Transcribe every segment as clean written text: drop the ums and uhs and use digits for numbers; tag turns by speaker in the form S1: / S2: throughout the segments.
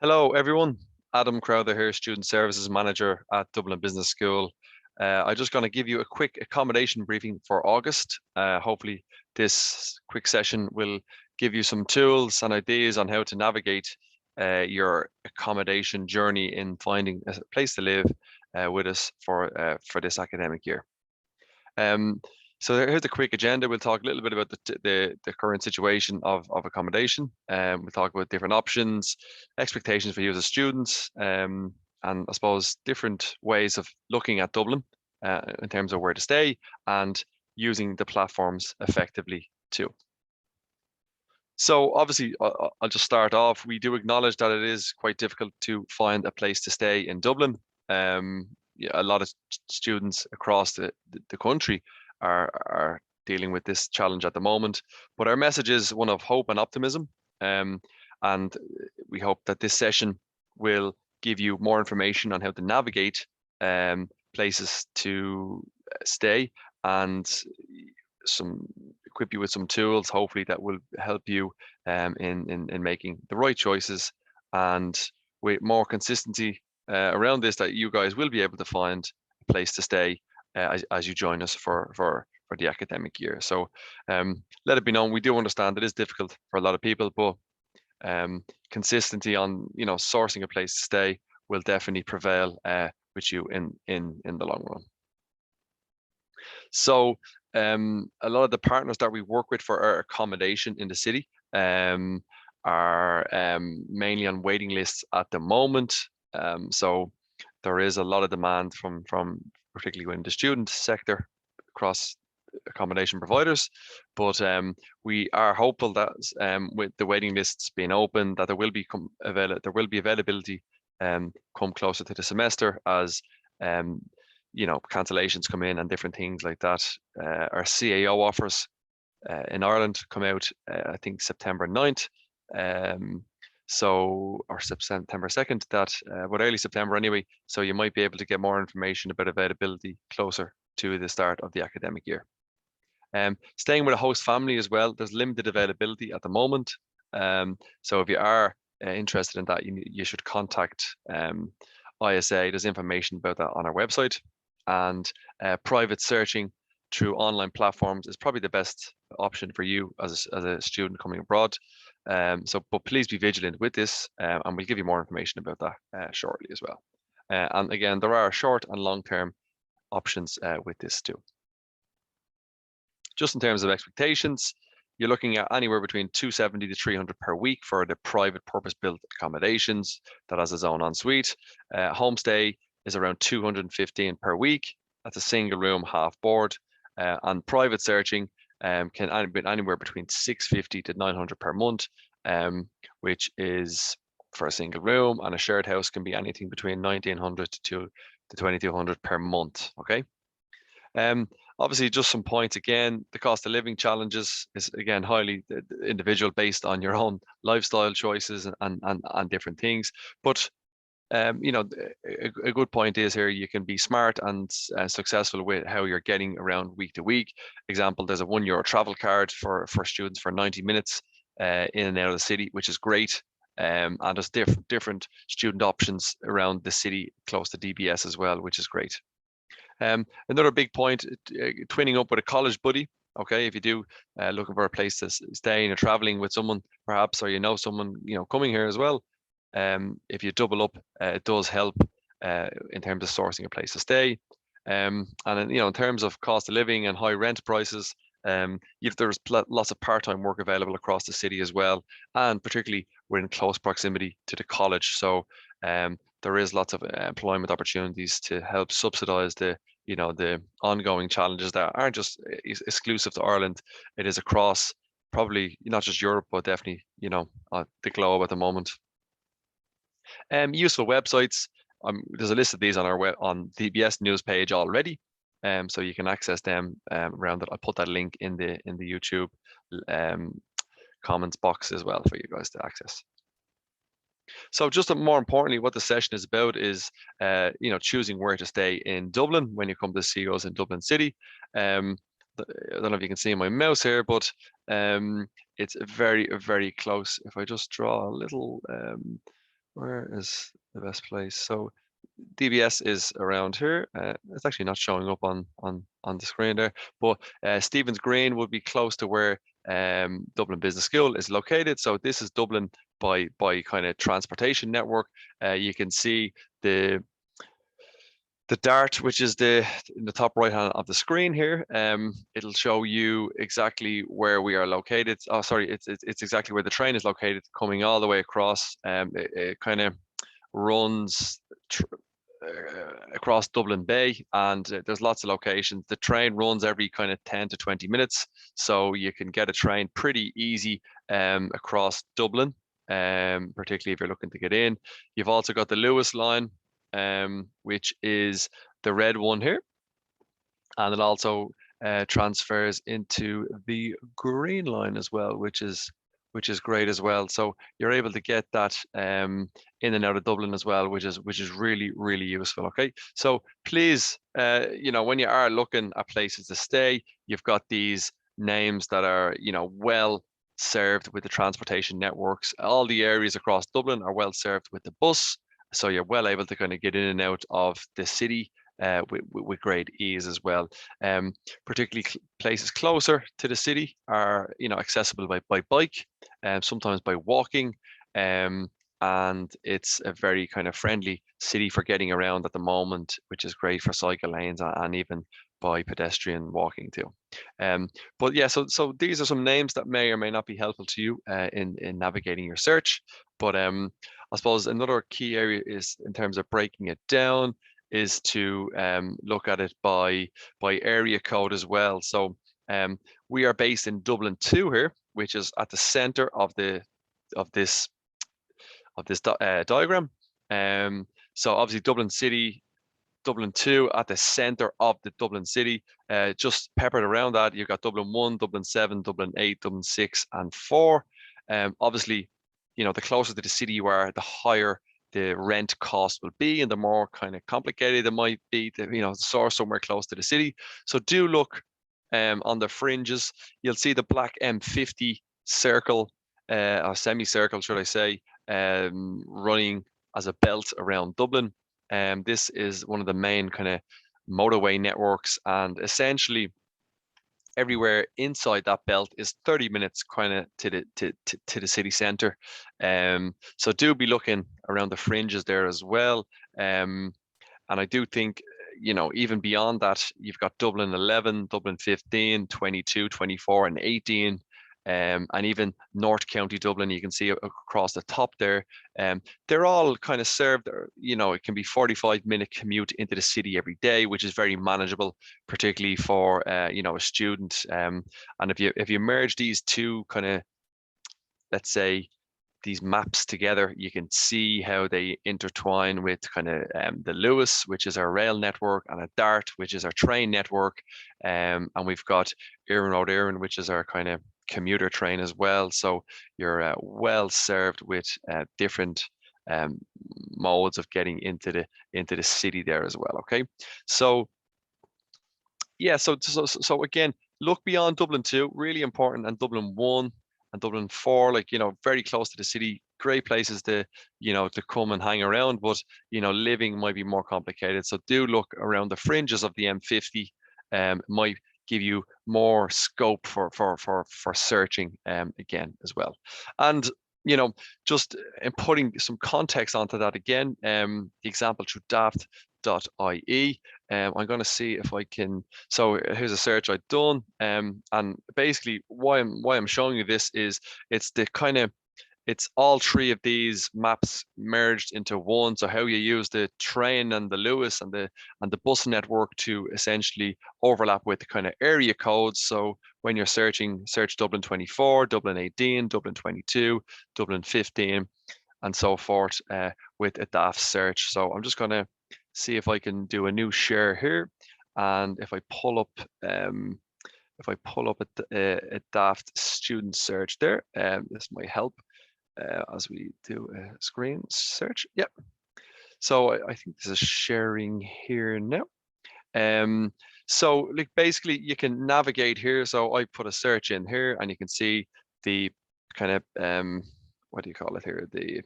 S1: Hello, everyone. Adam Crowther here, Student Services Manager at Dublin Business School. I'm just going to give you a quick accommodation briefing for August. Hopefully, this quick session will give you some tools and ideas on how to navigate your accommodation journey in finding a place to live with us for this academic year. Um, so here's the quick agenda. We'll talk a little bit about the current situation of accommodation. We'll talk about different options, expectations for you as a student, and I suppose different ways of looking at Dublin in terms of where to stay and using the platforms effectively too. So obviously, I'll just start off. We do acknowledge that it is quite difficult to find a place to stay in Dublin. Yeah, a lot of students across the country are dealing with this challenge at the moment. But our message is one of hope and optimism. And we hope that this session will give you more information on how to navigate places to stay and equip you with some tools, hopefully that will help you in making the right choices, and with more consistency around this, that you guys will be able to find a place to stay as you join us for the academic year. So let it be known, we do understand it is difficult for a lot of people, but consistency on sourcing a place to stay will definitely prevail with you in the long run. So a lot of the partners that we work with for our accommodation in the city are mainly on waiting lists at the moment. So there is a lot of demand from particularly in the student sector across accommodation providers, but we are hopeful that with the waiting lists being open, that there will be availability come closer to the semester as cancellations come in and different things like that. Our CAO offers in Ireland come out, I think September 9th. Or September 2nd, but early September anyway. So you might be able to get more information about availability closer to the start of the academic year. Staying with a host family as well, there's limited availability at the moment. So if you are interested in that, you should contact ISA. There's information about that on our website. And private searching through online platforms is probably the best option for you as a student coming abroad. But please be vigilant with this, and we'll give you more information about that shortly as well. And again, there are short and long-term options with this too. Just in terms of expectations, you're looking at anywhere between 270 to 300 per week for the private purpose-built accommodations that has its own ensuite. Homestay is around 215 per week. That's a single room, half board. And private searching can be anywhere between 650 to 900 per month, which is for a single room, and a shared house can be anything between 1900 to 2200 per month. Okay. Obviously, just some points again. The cost of living challenges is again highly individual, based on your own lifestyle choices and different things. But a good point is here you can be smart and successful with how you're getting around week to week. Example, there's a €1 travel card for students for 90 minutes in and out of the city, which is great. And there's different student options around the city close to DBS as well, which is great. Another big point, twinning up with a college buddy. Okay, if you do looking for a place to stay and you're traveling with someone perhaps, or someone coming here as well, if you double up, it does help in terms of sourcing a place to stay. And then, in terms of cost of living and high rent prices, there's lots of part-time work available across the city as well, and particularly we're in close proximity to the college, so there is lots of employment opportunities to help subsidize the ongoing challenges that aren't just exclusive to Ireland. It is across probably not just Europe, but definitely the globe at the moment. Useful websites. There's a list of these on our on DBS news page already, so you can access them around it. I'll put that link in the YouTube comments box as well for you guys to access. So just more importantly, what the session is about is choosing where to stay in Dublin when you come to see us in Dublin City. I don't know if you can see my mouse here, but it's very, very close. If I just draw a little Where is the best place? So DBS is around here. It's actually not showing up on the screen there, but Stephen's Green would be close to where Dublin Business School is located. So this is Dublin by kind of transportation network. You can see the dart, which is in the top right hand of the screen here. It'll show you exactly where we are located. Oh, sorry, it's exactly where the train is located, coming all the way across. It kind of runs across Dublin Bay, and there's lots of locations. The train runs every kind of 10 to 20 minutes, so you can get a train pretty easy across Dublin, particularly if you're looking to get in. You've also got the Lewis line, which is the red one here, and it also transfers into the green line as well, which is great as well. So you're able to get that in and out of Dublin as well, which is really really useful. Okay, so please, when you are looking at places to stay, you've got these names that are well served with the transportation networks. All the areas across Dublin are well served with the bus, so you're well able to kind of get in and out of the city with great ease as well. Particularly places closer to the city are accessible by bike, sometimes by walking, and it's a very kind of friendly city for getting around at the moment, which is great for cycle lanes and even by pedestrian walking too. But yeah, so these are some names that may or may not be helpful to you in navigating your search. But I suppose another key area is in terms of breaking it down is to look at it by area code as well. So we are based in Dublin 2 here, which is at the center of this diagram. So obviously Dublin City, Dublin 2 at the center of the Dublin city. Just peppered around that, you've got Dublin 1, Dublin 7, Dublin 8, Dublin 6, and 4. Obviously, the closer to the city you are, the higher the rent cost will be, and the more kind of complicated it might be to source somewhere close to the city. So do look on the fringes. You'll see the black M50 circle, or semicircle, should I say, running as a belt around Dublin. This is one of the main kind of motorway networks, and essentially everywhere inside that belt is 30 minutes kind of to the city centre. So do be looking around the fringes there as well. And I do think, even beyond that, you've got Dublin 11, Dublin 15, 22, 24, and 18. And even North County Dublin, you can see across the top there. They're all kind of served, it can be 45-minute commute into the city every day, which is very manageable, particularly for, a student. And if you merge these two kind of, let's say, these maps together, you can see how they intertwine with kind of the Lewis, which is our rail network, and a Dart, which is our train network. And we've got Iron Road Iron, which is our kind of commuter train as well. So you're well served with different modes of getting into the city there as well. Okay, so yeah, so again, look beyond Dublin 2, really important, and Dublin 1 and Dublin 4, like very close to the city, great places to come and hang around, but living might be more complicated. So do look around the fringes of the M50. Might give you more scope for searching again as well. And just in putting some context onto that again, the example through daft.ie. I'm going to see if I can. So here's a search I've done, and basically why I'm showing you this is it's all three of these maps merged into one. So how you use the train and the Lewis and the bus network to essentially overlap with the kind of area codes. So when you're searching, search Dublin 24, Dublin 18, Dublin 22, Dublin 15, and so forth with a DAF search. So I'm just going to see if I can do a new share here, and if I pull up a Daft student search there, this might help as we do a screen search. Yep. So I think this is sharing here now. So like basically you can navigate here. So I put a search in here, and you can see the kind of what do you call it here? The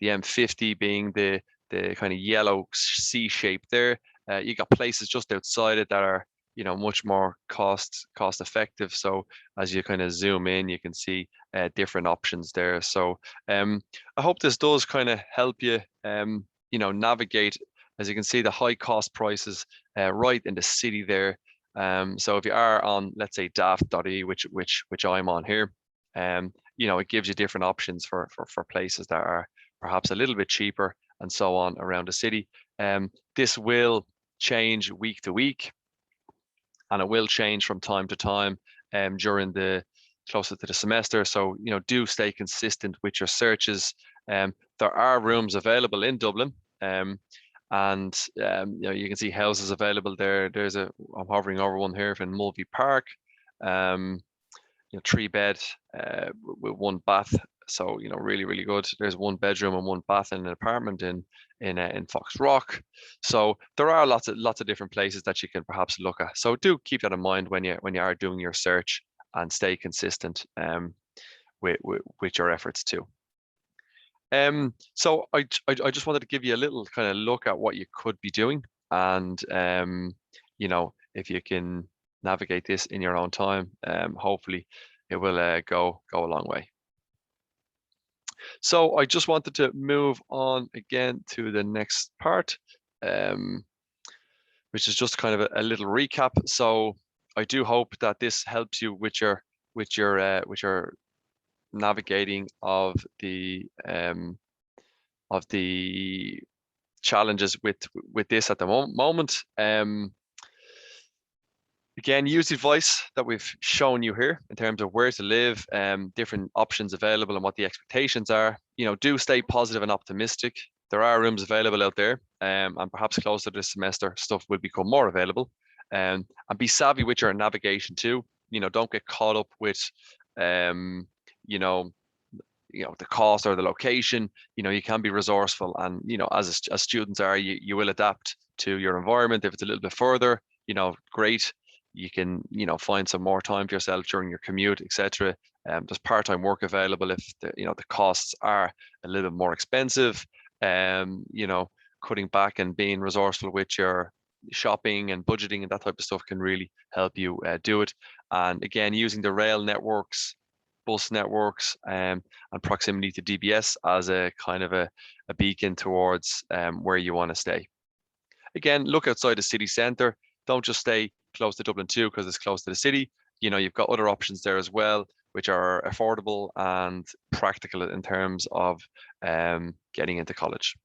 S1: M50 being the kind of yellow C shape there. You got places just outside it that are, you know, much more cost effective. So as you kind of zoom in, you can see different options there. So I hope this does kind of help you, you know, navigate. As you can see, the high cost prices right in the city there. So if you are on, let's say, daft.ie, which I'm on here, you know, it gives you different options for places that are perhaps a little bit cheaper and so on around the city. This will change week to week, and it will change from time to time during the closer to the semester. So, you know, do stay consistent with your searches. There are rooms available in Dublin. And you know, you can see houses available there. I'm hovering over one here in Mulvey Park. You know, 3 bed with 1 bath. So, you know, really, really good. There's 1 bedroom and 1 bath in an apartment in Fox Rock. So there are lots of different places that you can perhaps look at. So do keep that in mind when you are doing your search, and stay consistent with your efforts too. So I just wanted to give you a little kind of look at what you could be doing, and you know, if you can navigate this in your own time, hopefully it will go a long way. So I just wanted to move on again to the next part, which is just kind of a little recap. So I do hope that this helps you with your navigating of the challenges with this at the moment. Again, use the advice that we've shown you here in terms of where to live, different options available, and what the expectations are. You know, do stay positive and optimistic. There are rooms available out there, and perhaps closer to this semester, stuff will become more available. And be savvy with your navigation too. You know, don't get caught up with, you know, the cost or the location. You know, you can be resourceful, and you know, as students are, you will adapt to your environment. If it's a little bit further, you know, great. You can, you know, find some more time for yourself during your commute, etc. There's part-time work available if the costs are a little bit more expensive. You know, cutting back and being resourceful with your shopping and budgeting and that type of stuff can really help you do it. And again, using the rail networks, bus networks, and proximity to DBS as a kind of a beacon towards where you want to stay. Again, look outside the city centre. Don't just stay close to Dublin 2 because it's close to the city. You know, you've got other options there as well, which are affordable and practical in terms of getting into college.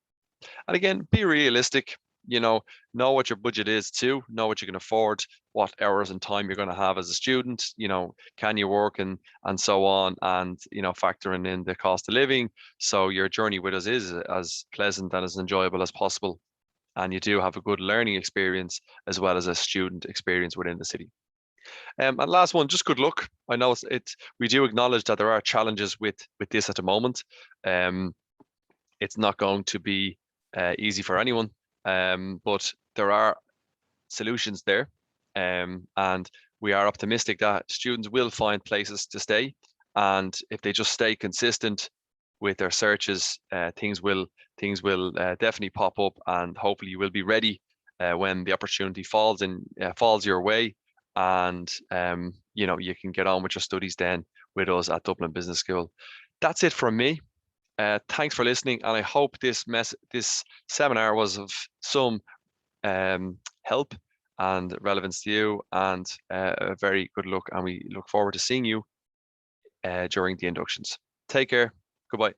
S1: And again, be realistic. You know what your budget is too. Know what you can afford, what hours and time you're going to have as a student. You know, can you work and so on, and you know, factoring in the cost of living, so your journey with us is as pleasant and as enjoyable as possible, and you do have a good learning experience as well as a student experience within the city. And last one, just good luck. I know we do acknowledge that there are challenges with this at the moment. It's not going to be easy for anyone, but there are solutions there, and we are optimistic that students will find places to stay, and if they just stay consistent with their searches, things will definitely pop up, and hopefully you will be ready when the opportunity falls your way, and you know, you can get on with your studies then with us at Dublin Business School. That's it from me. Thanks for listening, and I hope this seminar was of some help and relevance to you, and a very good luck, and we look forward to seeing you during the inductions. Take care. Goodbye.